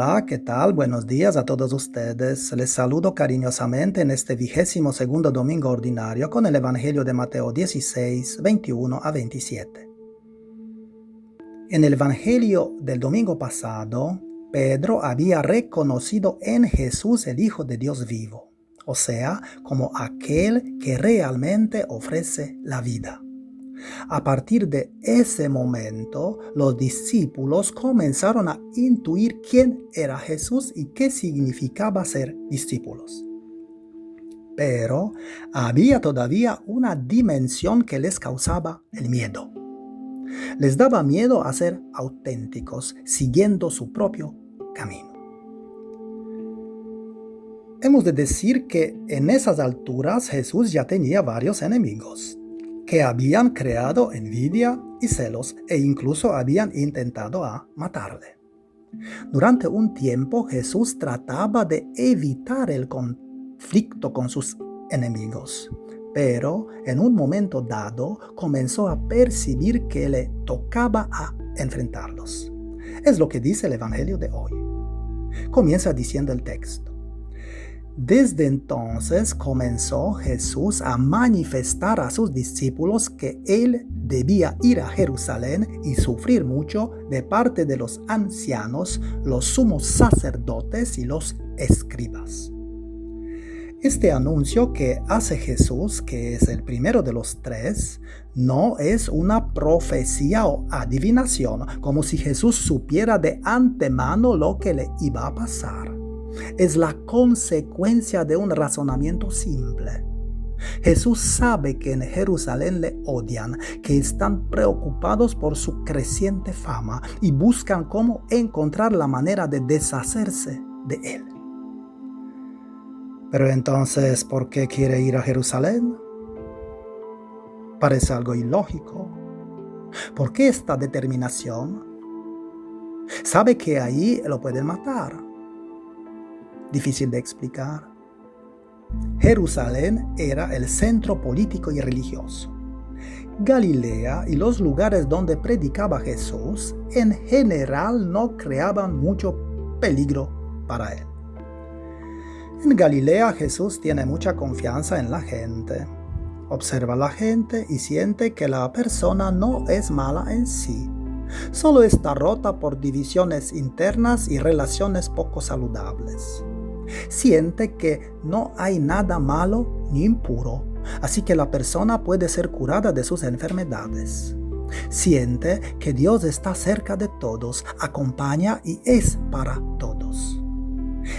Hola, ¿qué tal? Buenos días a todos ustedes. Les saludo cariñosamente en este 22º domingo ordinario con el Evangelio de Mateo 16, 21 a 27. En el Evangelio del domingo pasado, Pedro había reconocido en Jesús el Hijo de Dios vivo, o sea, como aquel que realmente ofrece la vida. A partir de ese momento, los discípulos comenzaron a intuir quién era Jesús y qué significaba ser discípulos. Pero había todavía una dimensión que les causaba el miedo. Les daba miedo a ser auténticos, siguiendo su propio camino. Hemos de decir que en esas alturas Jesús ya tenía varios enemigos, que habían creado envidia y celos e incluso habían intentado matarle. Durante un tiempo Jesús trataba de evitar el conflicto con sus enemigos, pero en un momento dado comenzó a percibir que le tocaba a enfrentarlos. Es lo que dice el Evangelio de hoy. Comienza diciendo el texto: Desde entonces comenzó Jesús a manifestar a sus discípulos que él debía ir a Jerusalén y sufrir mucho de parte de los ancianos, los sumos sacerdotes y los escribas. Este anuncio que hace Jesús, que es el primero de los tres, no es una profecía o adivinación, como si Jesús supiera de antemano lo que le iba a pasar. Es la consecuencia de un razonamiento simple. Jesús sabe que en Jerusalén le odian, que están preocupados por su creciente fama y buscan cómo encontrar la manera de deshacerse de él. Pero entonces, ¿por qué quiere ir a Jerusalén? Parece algo ilógico. ¿Por qué esta determinación? Sabe que ahí lo pueden matar. Difícil de explicar. Jerusalén era el centro político y religioso. Galilea y los lugares donde predicaba Jesús en general no creaban mucho peligro para él. En Galilea Jesús tiene mucha confianza en la gente. Observa a la gente y siente que la persona no es mala en sí. Solo está rota por divisiones internas y relaciones poco saludables. Siente que no hay nada malo ni impuro, así que la persona puede ser curada de sus enfermedades. Siente que Dios está cerca de todos, acompaña y es para todos.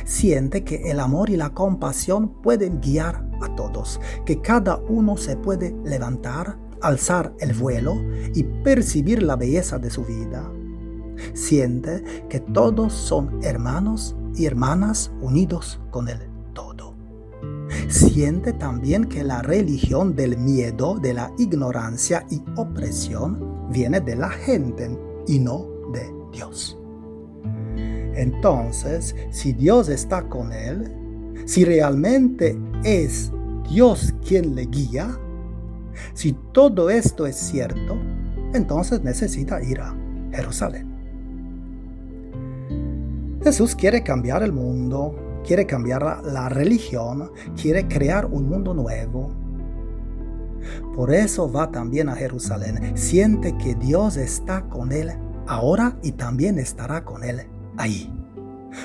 Siente que el amor y la compasión pueden guiar a todos, que cada uno se puede levantar, alzar el vuelo y percibir la belleza de su vida. Siente que todos son hermanos y hermanas unidos con el todo. Siente también que la religión del miedo, de la ignorancia y opresión viene de la gente y no de Dios. Entonces, si Dios está con él, si realmente es Dios quien le guía, si todo esto es cierto, entonces necesita ir a Jerusalén. Jesús quiere cambiar el mundo, quiere cambiar la religión, quiere crear un mundo nuevo. Por eso va también a Jerusalén. Siente que Dios está con él ahora y también estará con él ahí.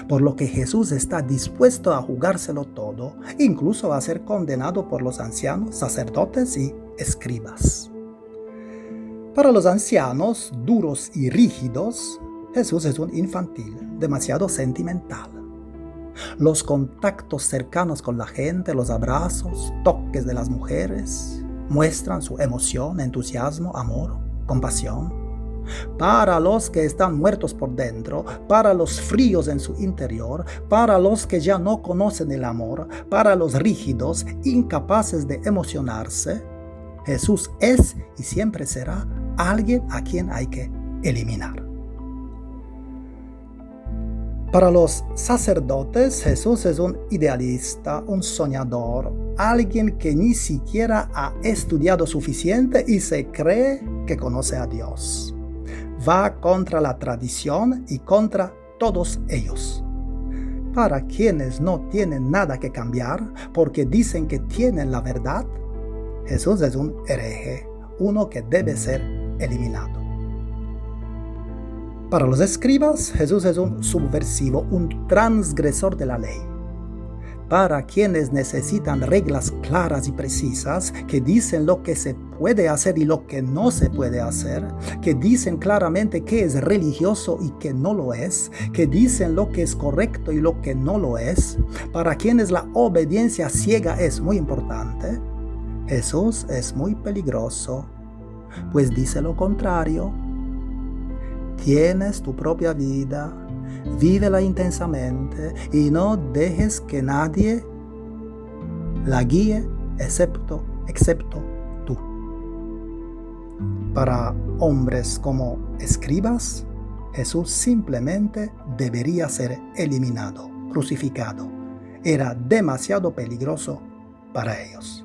Por lo que Jesús está dispuesto a jugárselo todo, incluso a ser condenado por los ancianos, sacerdotes y escribas. Para los ancianos duros y rígidos, Jesús es un infantil, demasiado sentimental. Los contactos cercanos con la gente, los abrazos, toques de las mujeres, muestran su emoción, entusiasmo, amor, compasión. Para los que están muertos por dentro, para los fríos en su interior, para los que ya no conocen el amor, para los rígidos, incapaces de emocionarse, Jesús es y siempre será alguien a quien hay que eliminar. Para los sacerdotes, Jesús es un idealista, un soñador, alguien que ni siquiera ha estudiado suficiente y se cree que conoce a Dios. Va contra la tradición y contra todos ellos. para quienes no tienen nada que cambiar porque dicen que tienen la verdad, Jesús es un hereje, uno que debe ser eliminado. Para los escribas, Jesús es un subversivo, un transgresor de la ley. Para quienes necesitan reglas claras y precisas, que dicen lo que se puede hacer y lo que no se puede hacer, que dicen claramente qué es religioso y qué no lo es, que dicen lo que es correcto y lo que no lo es, para quienes la obediencia ciega es muy importante, Jesús es muy peligroso, pues dice lo contrario. Tienes tu propia vida, vívela intensamente y no dejes que nadie la guíe excepto tú. Para hombres como escribas, Jesús simplemente debería ser eliminado, crucificado. Era demasiado peligroso para ellos.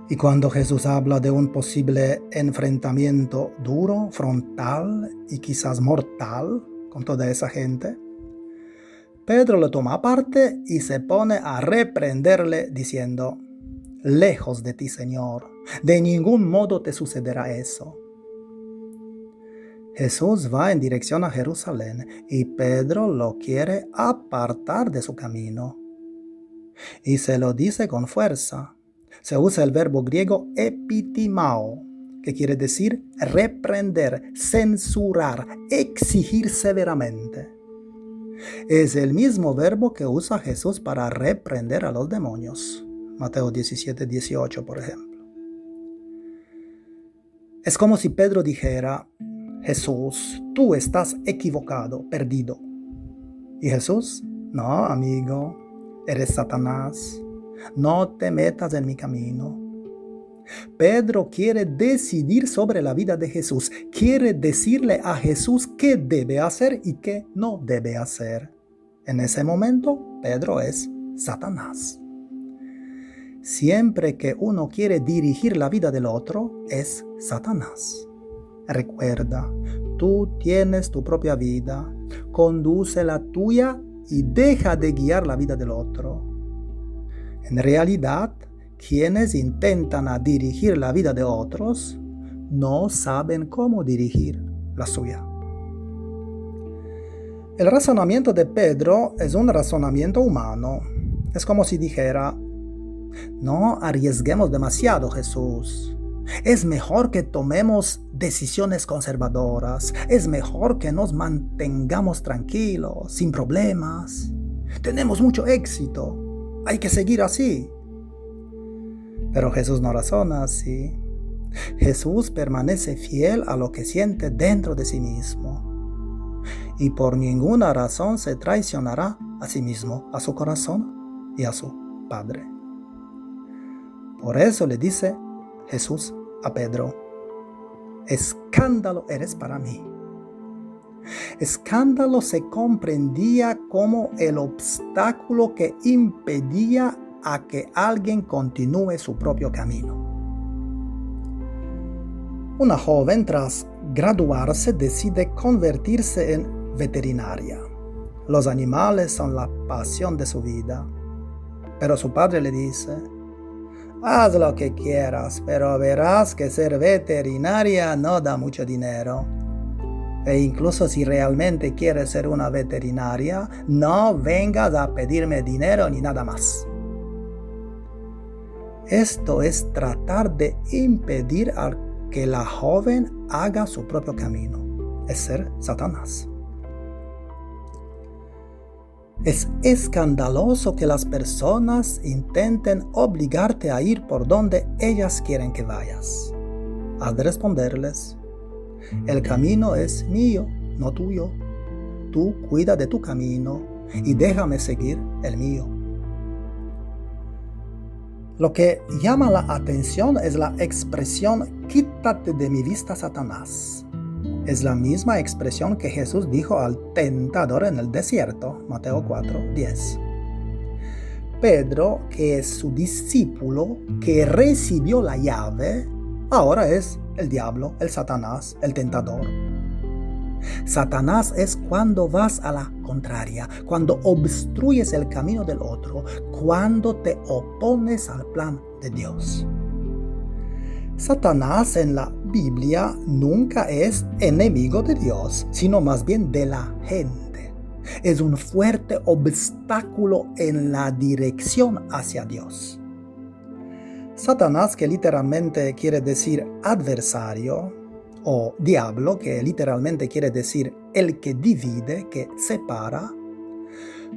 Y cuando Jesús habla de un posible enfrentamiento duro, frontal y quizás mortal con toda esa gente, Pedro lo toma aparte y se pone a reprenderle diciendo: lejos de ti, Señor, de ningún modo te sucederá eso. Jesús va en dirección a Jerusalén y Pedro lo quiere apartar de su camino. Y se lo dice con fuerza. Se usa el verbo griego epitimao, que quiere decir reprender, censurar, exigir severamente. Es el mismo verbo que usa Jesús para reprender a los demonios. Mateo 17:18, por ejemplo. Es como si Pedro dijera: Jesús, tú estás equivocado, perdido. Y Jesús: no, amigo, eres Satanás. No te metas en mi camino. Pedro quiere decidir sobre la vida de Jesús. Quiere decirle a Jesús qué debe hacer y qué no debe hacer. En ese momento, Pedro es Satanás. Siempre que uno quiere dirigir la vida del otro, es Satanás. Recuerda, tú tienes tu propia vida. Conduce la tuya y deja de guiar la vida del otro. En realidad, quienes intentan dirigir la vida de otros no saben cómo dirigir la suya. El razonamiento de Pedro es un razonamiento humano. Es como si dijera: no arriesguemos demasiado, Jesús. Es mejor que tomemos decisiones conservadoras. Es mejor que nos mantengamos tranquilos, sin problemas. Tenemos mucho éxito. Hay que seguir así. Pero Jesús no razona así. Jesús permanece fiel a lo que siente dentro de sí mismo. Y por ninguna razón se traicionará a sí mismo, a su corazón y a su Padre. Por eso le dice Jesús a Pedro: escándalo eres para mí. Escándalo se comprendía como el obstáculo que impedía a que alguien continúe su propio camino. Una joven, tras graduarse, decide convertirse en veterinaria. Los animales son la pasión de su vida. Pero su padre le dice: haz lo que quieras, pero verás que ser veterinaria no da mucho dinero. E incluso si realmente quieres ser una veterinaria, no vengas a pedirme dinero ni nada más. Esto es tratar de impedir a que la joven haga su propio camino. Es ser Satanás. Es escandaloso que las personas intenten obligarte a ir por donde ellas quieren que vayas. Has de responderles: el camino es mío, no tuyo. Tú cuida de tu camino y déjame seguir el mío. Lo que llama la atención es la expresión «quítate de mi vista, Satanás». Es la misma expresión que Jesús dijo al tentador en el desierto, Mateo 4:10. Pedro, que es su discípulo, que recibió la llave, ahora es el diablo, el Satanás, el tentador. Satanás es cuando vas a la contraria, cuando obstruyes el camino del otro, cuando te opones al plan de Dios. Satanás en la Biblia nunca es enemigo de Dios, sino más bien de la gente. Es un fuerte obstáculo en la dirección hacia Dios. Satanás, que literalmente quiere decir adversario, o diablo, que literalmente quiere decir el que divide, que separa,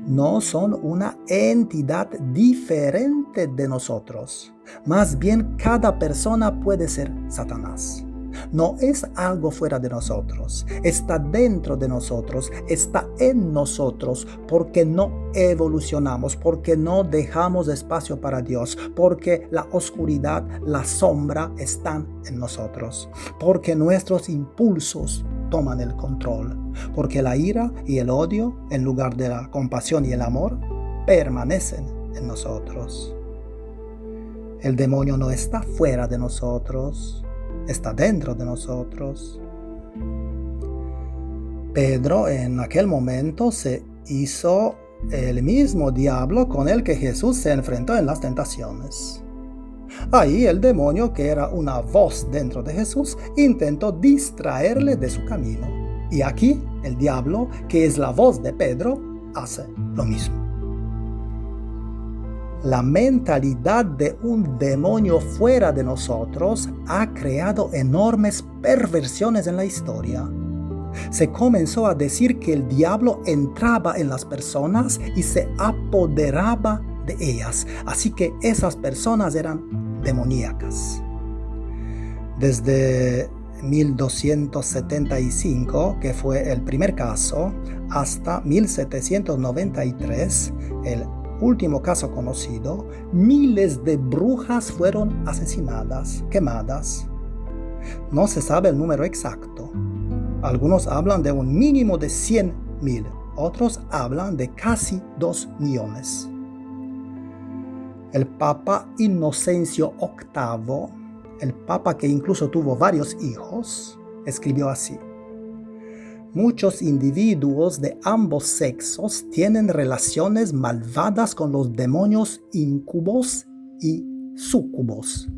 no son una entidad diferente de nosotros. Más bien, cada persona puede ser Satanás. No es algo fuera de nosotros, está dentro de nosotros, está en nosotros, porque no evolucionamos, porque no dejamos espacio para Dios, porque la oscuridad, la sombra están en nosotros, porque nuestros impulsos toman el control, porque la ira y el odio, en lugar de la compasión y el amor, permanecen en nosotros. El demonio no está fuera de nosotros, está dentro de nosotros. Pedro en aquel momento se hizo el mismo diablo con el que Jesús se enfrentó en las tentaciones. Ahí el demonio, que era una voz dentro de Jesús, intentó distraerle de su camino. Y aquí el diablo, que es la voz de Pedro, hace lo mismo. La mentalidad de un demonio fuera de nosotros ha creado enormes perversiones en la historia. Se comenzó a decir que el diablo entraba en las personas y se apoderaba de ellas, así que esas personas eran demoníacas. Desde 1275, que fue el primer caso, hasta 1793, el último caso conocido, miles de brujas fueron asesinadas, quemadas. No se sabe el número exacto. Algunos hablan de un mínimo de 100,000, otros hablan de casi 2 millones. El Papa Inocencio VIII, el Papa que incluso tuvo varios hijos, escribió así: muchos individuos de ambos sexos tienen relaciones malvadas con los demonios incubos y súcubos,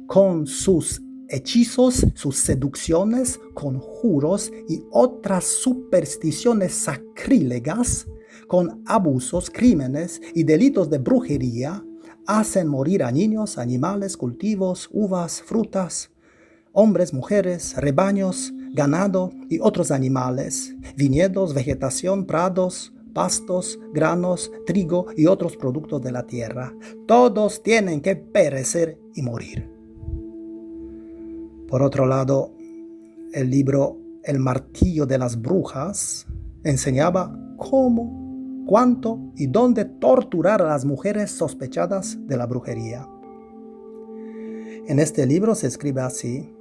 con sus hechizos, sus seducciones, conjuros y otras supersticiones sacrílegas, con abusos, crímenes y delitos de brujería, hacen morir a niños, animales, cultivos, uvas, frutas, hombres, mujeres, rebaños, ganado y otros animales, viñedos, vegetación, prados, pastos, granos, trigo y otros productos de la tierra. Todos tienen que perecer y morir. Por otro lado, el libro El martillo de las brujas enseñaba cómo, cuánto y dónde torturar a las mujeres sospechadas de la brujería. En este libro se escribe así: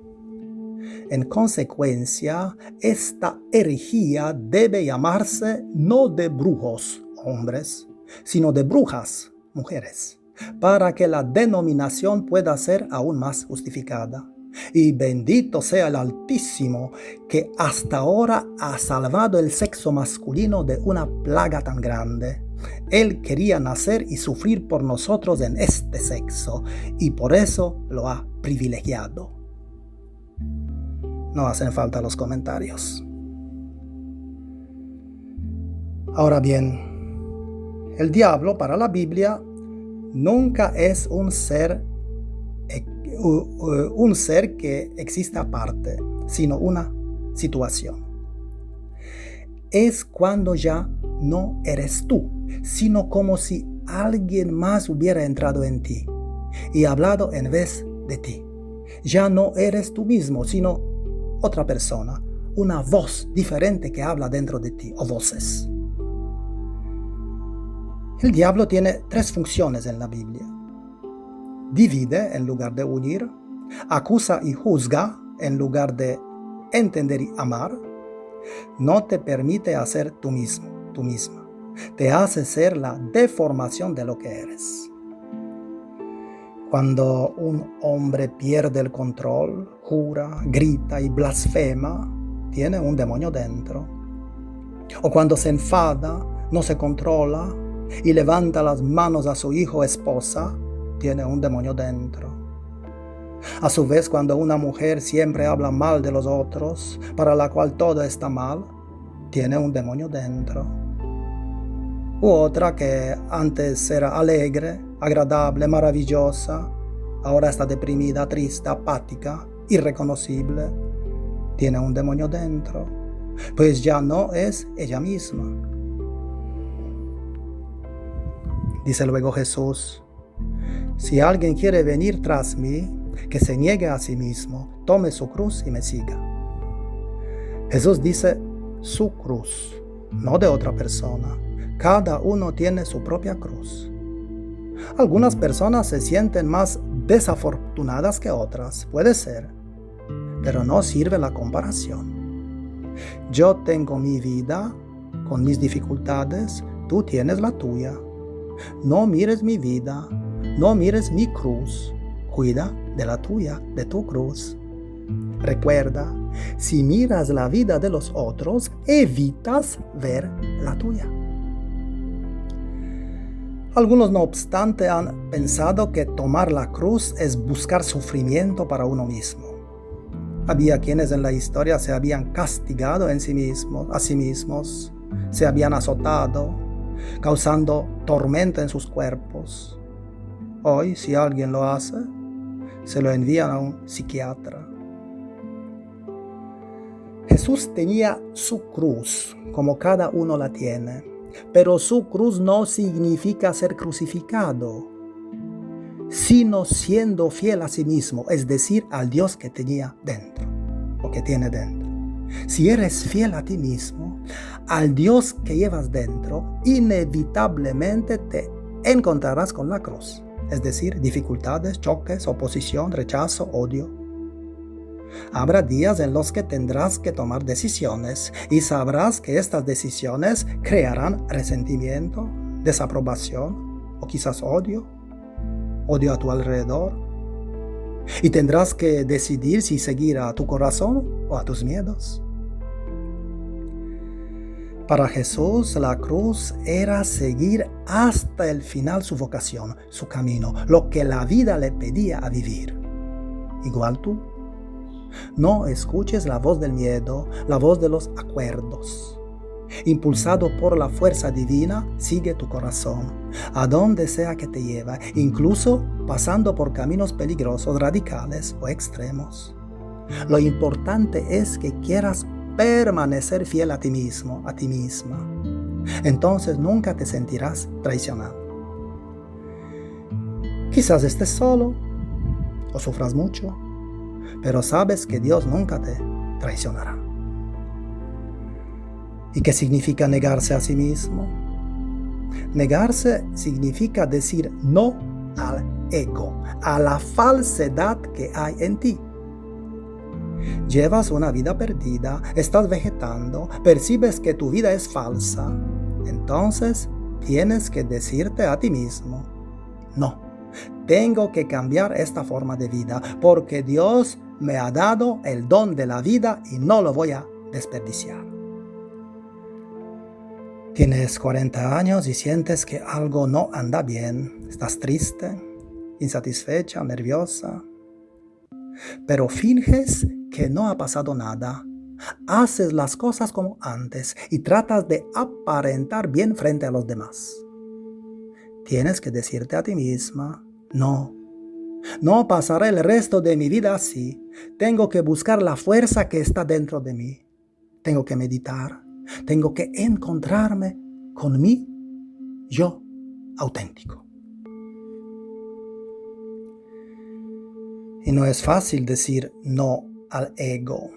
en consecuencia, esta herejía debe llamarse no de brujos, hombres, sino de brujas, mujeres, para que la denominación pueda ser aún más justificada. Y bendito sea el Altísimo, que hasta ahora ha salvado el sexo masculino de una plaga tan grande. Él quería nacer y sufrir por nosotros en este sexo, y por eso lo ha privilegiado. No hacen falta los comentarios. Ahora bien, el diablo para la Biblia nunca es un ser que existe aparte, sino una situación. Es cuando ya no eres tú, sino como si alguien más hubiera entrado en ti y hablado en vez de ti. Ya no eres tú mismo, sino otra persona, una voz diferente que habla dentro de ti, o voces. El diablo tiene 3 funciones en la Biblia. Divide en lugar de unir, acusa y juzga en lugar de entender y amar, no te permite hacer tú mismo, tú misma, te hace ser la deformación de lo que eres. Cuando un hombre pierde el control, jura, grita y blasfema, tiene un demonio dentro. O cuando se enfada, no se controla y levanta las manos a su hijo o esposa, tiene un demonio dentro. A su vez, cuando una mujer siempre habla mal de los otros, para la cual todo está mal, tiene un demonio dentro. U otra que antes era alegre, agradable, maravillosa, ahora está deprimida, triste, apática, irreconocible, tiene un demonio dentro, pues ya no es ella misma. Dice luego Jesús: si alguien quiere venir tras mí, que se niegue a sí mismo, tome su cruz y me siga. Jesús dice su cruz, no de otra persona. Cada uno tiene su propia cruz. Algunas personas se sienten más desafortunadas que otras, puede ser, pero no sirve la comparación. Yo tengo mi vida con mis dificultades, tú tienes la tuya. No mires mi vida, no mires mi cruz, cuida de la tuya, de tu cruz. Recuerda, si miras la vida de los otros, evitas ver la tuya. Algunos, no obstante, han pensado que tomar la cruz es buscar sufrimiento para uno mismo. Había quienes en la historia se habían castigado a sí mismos, se habían azotado, causando tormento en sus cuerpos. Hoy, si alguien lo hace, se lo envían a un psiquiatra. Jesús tenía su cruz, como cada uno la tiene, pero su cruz no significa ser crucificado, sino siendo fiel a sí mismo, es decir, al Dios que tenía dentro, o que tiene dentro. Si eres fiel a ti mismo, al Dios que llevas dentro, inevitablemente te encontrarás con la cruz, es decir, dificultades, choques, oposición, rechazo, odio. Habrá días en los que tendrás que tomar decisiones y sabrás que estas decisiones crearán resentimiento, desaprobación o quizás odio a tu alrededor. Y tendrás que decidir si seguir a tu corazón o a tus miedos. Para Jesús, la cruz era seguir hasta el final su vocación, su camino, lo que la vida le pedía a vivir. Igual tú. No escuches la voz del miedo, la voz de los acuerdos. Impulsado por la fuerza divina, sigue tu corazón, a donde sea que te lleve, incluso pasando por caminos peligrosos, radicales o extremos. Lo importante es que quieras permanecer fiel a ti mismo, a ti misma. Entonces nunca te sentirás traicionado. Quizás estés solo o sufras mucho, pero sabes que Dios nunca te traicionará. ¿Y qué significa negarse a sí mismo? Negarse significa decir no al ego, a la falsedad que hay en ti. Llevas una vida perdida, estás vegetando, percibes que tu vida es falsa. Entonces tienes que decirte a ti mismo: no, tengo que cambiar esta forma de vida porque Dios me ha dado el don de la vida y no lo voy a desperdiciar. Tienes 40 años y sientes que algo no anda bien. Estás triste, insatisfecha, nerviosa. Pero finges que no ha pasado nada. Haces las cosas como antes y tratas de aparentar bien frente a los demás. Tienes que decirte a ti misma: no pasaré el resto de mi vida así. Tengo que buscar la fuerza que está dentro de mí. Tengo que meditar. Tengo que encontrarme con mi yo auténtico. Y no es fácil decir no al ego.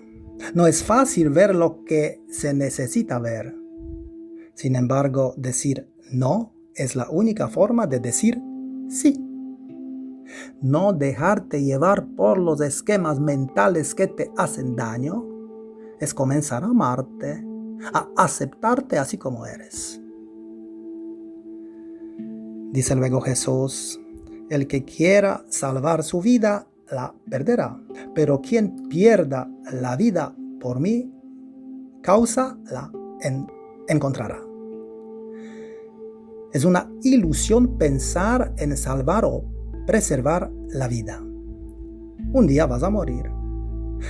No es fácil ver lo que se necesita ver. Sin embargo, decir no es la única forma de decir sí. No dejarte llevar por los esquemas mentales que te hacen daño es comenzar a amarte, a aceptarte así como eres. Dice luego Jesús: el que quiera salvar su vida la perderá, pero quien pierda la vida por mí causa encontrará. Es una ilusión pensar en salvar o preservar la vida. Un día vas a morir,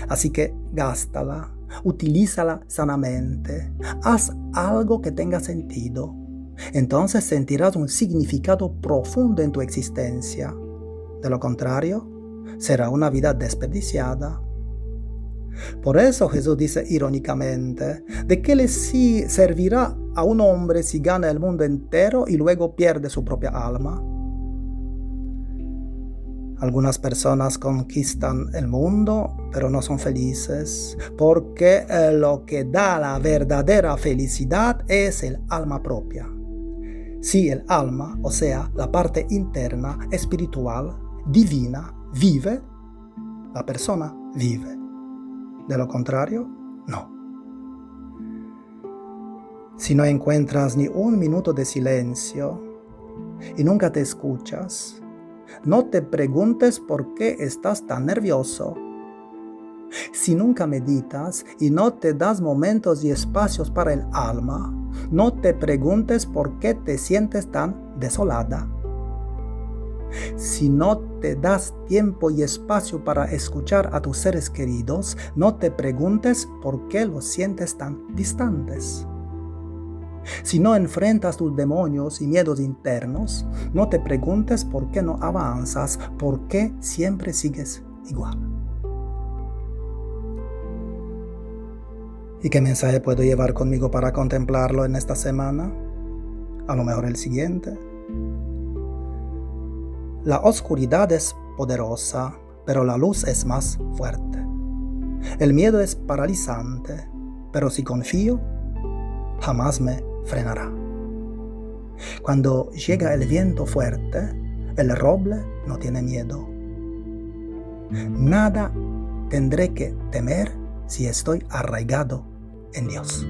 así que gástala, utilízala sanamente, haz algo que tenga sentido. Entonces sentirás un significado profundo en tu existencia. De lo contrario, será una vida desperdiciada. Por eso Jesús dice irónicamente, ¿de qué le servirá a un hombre si gana el mundo entero y luego pierde su propia alma? Algunas personas conquistan el mundo, pero no son felices, porque lo que da la verdadera felicidad es el alma propia. Si el alma, o sea, la parte interna, espiritual, divina, vive, la persona vive. De lo contrario, no. Si no encuentras ni un minuto de silencio y nunca te escuchas, no te preguntes por qué estás tan nervioso. Si nunca meditas y no te das momentos y espacios para el alma, no te preguntes por qué te sientes tan desolada. Si no te das tiempo y espacio para escuchar a tus seres queridos, no te preguntes por qué los sientes tan distantes. Si no enfrentas tus demonios y miedos internos, no te preguntes por qué no avanzas, por qué siempre sigues igual. ¿Y qué mensaje puedo llevar conmigo para contemplarlo en esta semana? A lo mejor el siguiente. La oscuridad es poderosa, pero la luz es más fuerte. El miedo es paralizante, pero si confío, jamás me frenará. Cuando llega el viento fuerte, el roble no tiene miedo. Nada tendré que temer si estoy arraigado en Dios.